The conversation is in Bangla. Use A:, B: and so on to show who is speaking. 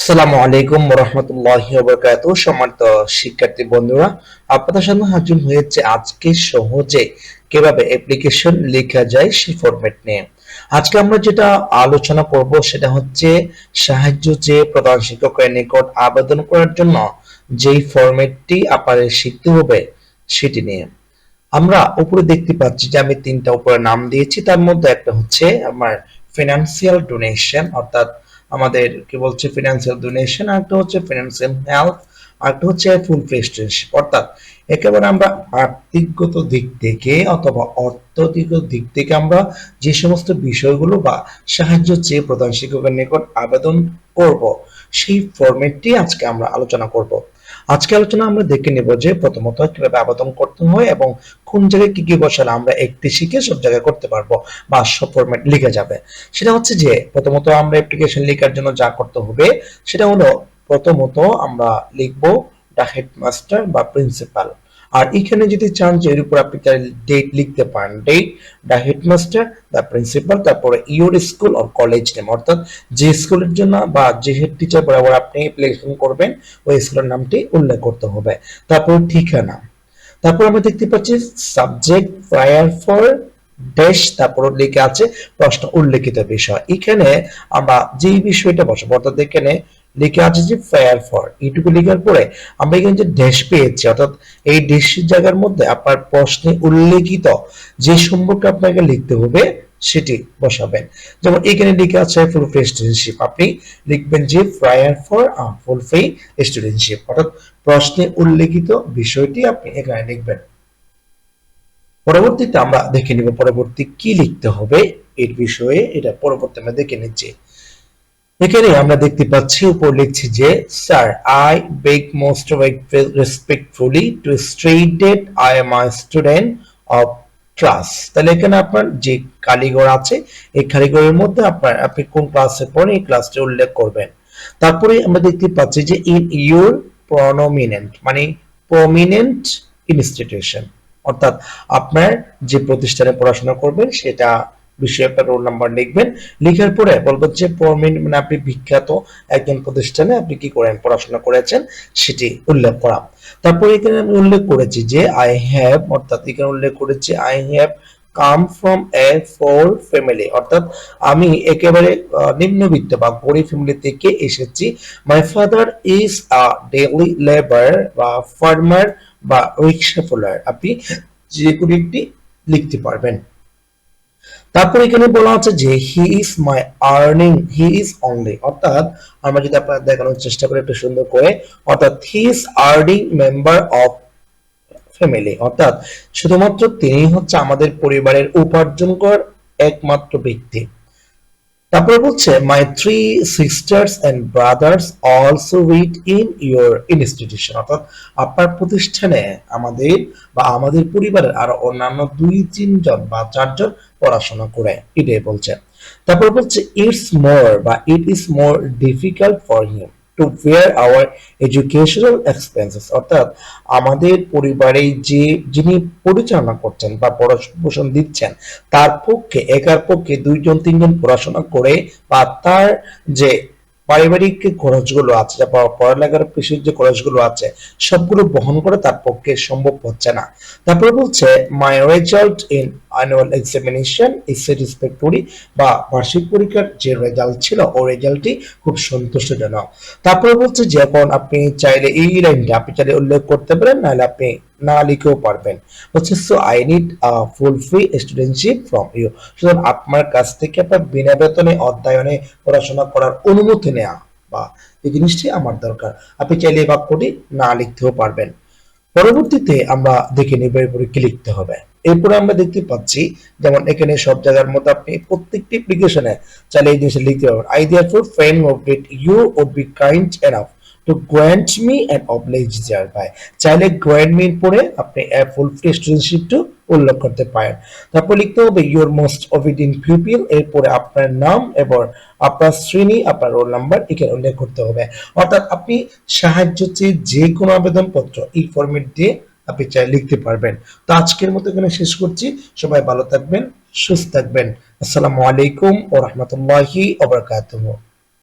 A: আসসালামু আলাইকুম ওয়া রাহমাতুল্লাহি ওয়া বারাকাতুহু। সম্মানিত শিক্ষার্থী বন্ধুরা, আপনাদের সামনে হাজির হয়েছে আজকে সহজে কিভাবে অ্যাপ্লিকেশন লেখা যায় সেই ফরম্যাট নিয়ে। আজকে আমরা যেটা আলোচনা করব সেটা হচ্ছে সাহায্য চেয়ে প্রধান শিক্ষকের নিকট আবেদন করার জন্য যেই ফরম্যাটটি আপনাদের শিখতে হবে সেটি নিয়ে। আমরা উপরে দেখতে পাচ্ছি যে আমি তিনটা উপরে নাম দিয়েছি, তার মধ্যে একটা হচ্ছে আমার ফিনান্সিয়াল ডোনেশন, অর্থাৎ আমাদের কি বলছে ফিনান্সিয়াল ডোনেশন, আর একটা হচ্ছে ফিনান্সিয়াল হেল্প, আর একটা হচ্ছে ফুল প্রেস্টেশন। অর্থাৎ একেবারে আমরা আর্থিকগত দিক থেকে অথবা অর্থনৈতিক দিক থেকে আমরা যে সমস্ত বিষয়গুলো বা সাহায্য চেয়ে প্রধান শিক্ষকের নিকট আবেদন করব সেই ফরম্যাটটি আজকে আমরা আলোচনা করব। আজকে আলোচনা আমরা দেখে নেব যে প্রথমত কিভাবে আবেদন করতে হয় এবং কোন জায়গায় কি কি বসালে আমরা একটি শিখে সব জায়গায় করতে পারবো বা সব ফরম্যাট লিখে যাবে। সেটা হচ্ছে যে প্রথমত আমরা অ্যাপ্লিকেশন লেখার জন্য যা করতে হবে সেটা হলো প্রথমত আমরা লিখবো দা হেডমাস্টার বা প্রিন্সিপাল। আর এখানে যদি চান যে এর উপর আপনি ডেট লিখতে পারেন, date, the headmaster, the principal, তারপরে your school or college name, অর্থাৎ যে স্কুলের জন্য বা যে হেড টিচার বরাবর আপনি অ্যাপ্লিকেশন করবেন ওই স্কুলের নামটি উল্লেখ করতে হবে। তারপর ঠিকানা, তারপর আমরা দেখতে পাচ্ছি সাবজেক্ট প্রায়ার ফর ড্যাশ, তারপর লেখা আছে প্রশ্ন উল্লেখিত বিষয়। এখানে আমরা যেই বিষয়টা বসাবো, অর্থাৎ এখানে লেখা আছে যে ফায়ার ফর, এইটুকু লেখার পরে আমরা এখানে যে ড্যাশ পেয়েছি, অর্থাৎ এই ড্যাশের জায়গার মধ্যে আপনার প্রশ্নে উল্লেখিত যে সম্পর্কে আপনাকে লিখতে হবে সেটি বসাবেন। যেমন এখানে লেখা আছে ফুল ফ্রি স্টুডেন্টশিপ, আপনি লিখবেন যে fire for full free studentship, অর্থাৎ প্রশ্নে উল্লেখিত বিষয়টি আপনি এখানে লিখবেন। পরবর্তীতে আমরা দেখে নিব পরবর্তী কি লিখতে হবে এর বিষয়ে, এটা পরবর্তী আমরা দেখে নিচ্ছি। এখানে আমরা দেখতে পাচ্ছি উপর লিখছি যে sir, I beg most respectfully two state that I am a student of class. তাহলে এখানে আপনার যে কালিগড় আছে এই কালিগড়ের মধ্যে আপনি কোন ক্লাসে পড়েন এই ক্লাসটি উল্লেখ করবেন। তারপরে আমরা দেখতে পাচ্ছি যে ইন ইউর প্রমিনেন্ট মানে প্রমিনেন্ট ইনস্টিটিউশন, অর্থাৎ আপনার যে প্রতিষ্ঠানে পড়াশোনা করবেন সেটা বিষয়ে একটা রোল নাম্বার লিখবেন। লিখার পরে বলবো যে প্রমিনেন্ট মানে আপনি বিখ্যাত একজন প্রতিষ্ঠানে আপনি কি করেন পড়াশোনা করেছেন সেটি উল্লেখ করা। তারপরে এখানে আমি উল্লেখ করেছি যে আই হ্যাভ, অর্থাৎ এখানে উল্লেখ করেছি I have come from a poor family, অর্থাৎ আমি একেবারে নিম্নবিত্ত বা গরিব ফ্যামিলি থেকে এসেছি। My father is a daily labour বা ফার্মার বা রিক্সা ফুলার, আপনি যে কোনো একটি লিখতে পারবেন। তারপর এখানে বলা আছে যে he is my earning, he is only, অর্থাৎ আমরা যদি আপনার দেখানোর চেষ্টা করি একটু সুন্দর করে, অর্থাৎ he is earning member of family, অর্থাৎ শুধুমাত্র তিনি হচ্ছে আমাদের পরিবারের উপার্জনকর একমাত্র ব্যক্তি। তারপরে বলছে my three sisters and brothers also read in your institution, অর্থাৎ আপনার প্রতিষ্ঠানে আমাদের বা আমাদের পরিবারের আরো অন্যান্য 2-3 জন বা 4 জন পড়াশোনা করে, এটাই বলছে। তারপর বলছে ইটস মোর বা it is more difficult for him to bear our educational expenses, অর্থাৎ আমাদের পরিবারে যে যিনি পরিচালনা করছেন বা পড়াশোনা দিচ্ছেন তার পক্ষে একার পক্ষে 2-3 জন পড়াশোনা করে বা তার যে পারিবারিক খরচগুলো আছে বা পড়ালেখার পিছনে যে খরচগুলো আছে সবগুলো বহন করে তার পক্ষে সম্ভব হচ্ছে না। তারপরে বলছে মাই result in annual examination is satisfactory, বা বার্ষিক পরীক্ষার যে রেজাল্ট ছিল ও রেজাল্টটি খুব সন্তুষ্টজনক। তারপরে বলছে যে এখন আপনি চাইলে এই লাইনটা আপনি চাইলে উল্লেখ করতে পারেন, নাহলে আপনি না লিখেও পারবেন। হচ্ছে so I need full free studentship from you, সুতরাং আপনার কাছ থেকে আপনার বিনা বেতনে অধ্যয়নে পড়াশোনা করার অনুমতি নেওয়া বা এই জিনিসটি আমার দরকার। আপনি চাইলে এই বাক্যটি না লিখতেও পারবেন। পরবর্তীতে আমরা দেখে নিব এরপরে কি লিখতে হবে। এরপরে আমরা দেখতে পাচ্ছি যেমন এখানে সব জায়গার মধ্যে আপনি প্রত্যেকটি অ্যাপ্লিকেশনে চাইলে এই জিনিসটা লিখতে পারবেন। I therefore friend of it you would be kind enough to grant me an oblige by, চাইলে গ্র্যান্ট মি পরে আপনি ফুল ফ্রি স্টুডেন্টশিপটা উল্লেখ করতে পারেন। তারপর লিখতে হবে ইউর মোস্ট অবিডিয়েন্ট পিপল, এরপরে আপনার নাম এবং আপনার শ্রেণী আপনার রোল নাম্বার এখানে উল্লেখ করতে হবে। অর্থাৎ আপনি সাহায্য চেয়ে যে কোনো আবেদনপত্র এই ফরম্যাট দিয়ে আপনি চাই লিখতে পারবেন। তো আজকের মতো এখানে শেষ করছি। সবাই ভালো থাকবেন, সুস্থ থাকবেন। আসসালামু আলাইকুম ওয়া রাহমাতুল্লাহি ওয়া বারাকাতুহু।